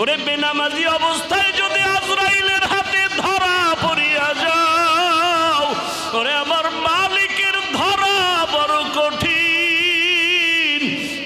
ওরে বেনামাজি অবস্থায় যদি আজরাইলের হাতে ধরা পড়িয়া যাও, ওরে আমার মালিকের ধরা বড় কঠিন,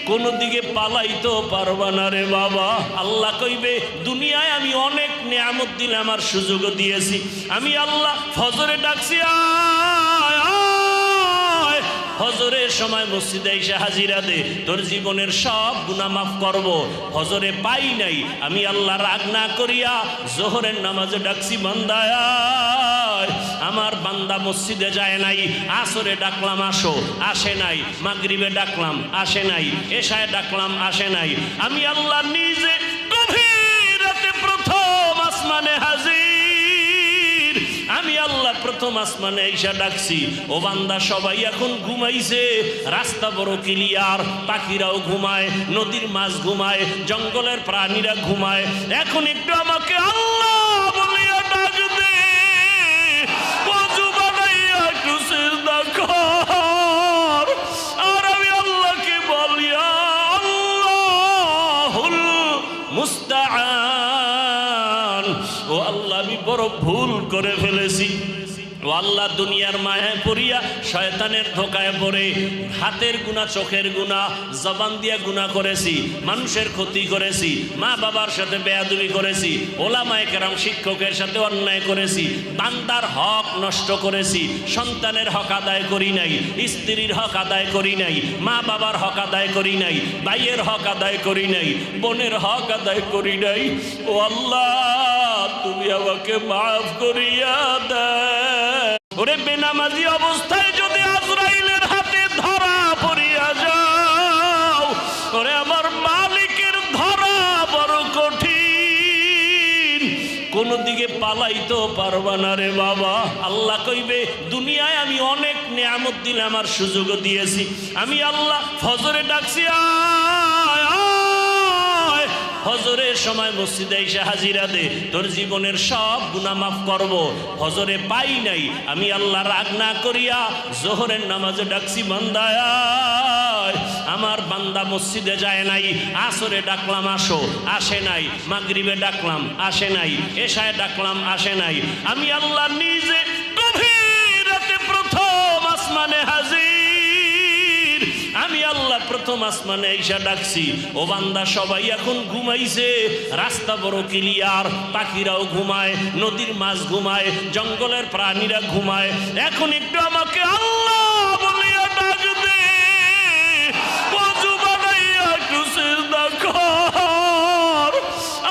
কোন দিকে পালাইতেও পারবা না রে বাবা। আল্লাহ কইবে দুনিয়ায় আমি অনেক নিয়ামত দিলাম আর সুযোগও দিয়েছি, আমি আল্লাহ ফজরে ডাকছি আয় আয়, ফজরের সময় মসজিদে এসে হাজিরা দে, তোর জীবনের সব গুনাহ মাফ করব। ফজরে পাই নাই, আমি আল্লাহ রাগ না করিয়া জোহরের নামাজে ডাকছি বান্দা আয়। আমার বান্দা মসজিদে যায় নাই, আসরে ডাকলাম আসো, আসে নাই, মাগরিবে ডাকলাম আসে নাই, এশায় ডাকলাম আসে নাই, আমি আল্লাহ নিজে গভীর রাতে প্রথম আসমানে হাজির, আমি আল্লাহ প্রথম আসমানে এসে ডাকছি, ও বান্দা সবাই এখন ঘুমাইছে, রাস্তা বড় ক্লিয়ার, পাখিরাও ঘুমায়, নদীর মাছ ঘুমায়, জঙ্গলের প্রাণীরা ঘুমায়, এখন একটু আমাকে আল্লাহ বলিয়া ডাক দে, ওযু বানাইয়া একটু সিজদা কর, আর আমি আল্লাহকে বলিয়া আল্লাহুল মুস্তাআন, ও আল্লাহ আমি বড় ভুল করে ফেলেছি, ও আল্লাহ দুনিয়ার মায়ায় পড়িয়া শয়তানের ধোকায় পড়ে হাতের গুনাহ, চোখের গুনাহ, জবান দিয়া গুনাহ করেছি, মানুষের ক্ষতি করেছি, মা বাবার সাথে বেয়াদবি করেছি, ওলামায়ে কেরাম শিক্ষকের সাথে অন্যায় করেছি, বান্দার হক নষ্ট করেছি, সন্তানের হক আদায় করি নাই, স্ত্রীর হক আদায় করি নাই, মা বাবার হক আদায় করি নাই, ভাইয়ের হক আদায় করি নাই, বোনের হক আদায় করি নাই, ও আল্লাহ তুমি আমাকে মাফ করিয়া দাও। ওরে বেনামাজি অবস্থায় যদি আজরাইলের হাতে ধরা পড়িয়া যাও, ওরে আমার মালিকের ধরা বড় কঠিন, কোন দিকে পালাইতেও পারবা না রে বাবা। আল্লাহ কইবে দুনিয়ায় আমি অনেক নিয়ামত দিলাম আর সুযোগও দিয়েছি, আমি আল্লাহ ফজরে ডাকছি আয় আয়, ফজরের সময় মসজিদে এসে হাজিরা দে, তোর জীবনের সব গুনাহ মাফ করব। ফজরে পাই নাই, আমি আল্লাহ রাগ না করিয়া জোহরের নামাজে ডাকছি বান্দা আয়। আমার বান্দা মসজিদে যায় নাই, আসরে ডাকলাম আসো, আসে নাই, মাগরিবে ডাকলাম আসে নাই, এশায় ডাকলাম আসে নাই, আমি আল্লাহ নিজে গভীর রাতে প্রথম আসমানে হাজির, আমি আল্লাহ প্রথম আসমানে এসে ডাকছি, ও বান্দা সবাই এখন ঘুমাইছে, রাস্তা বড় ক্লিয়ার, পাখিরাও ঘুমায়, নদীর মাছ ঘুমায়, জঙ্গলের প্রাণীরা ঘুমায়, এখন একটু আমাকে আল্লাহ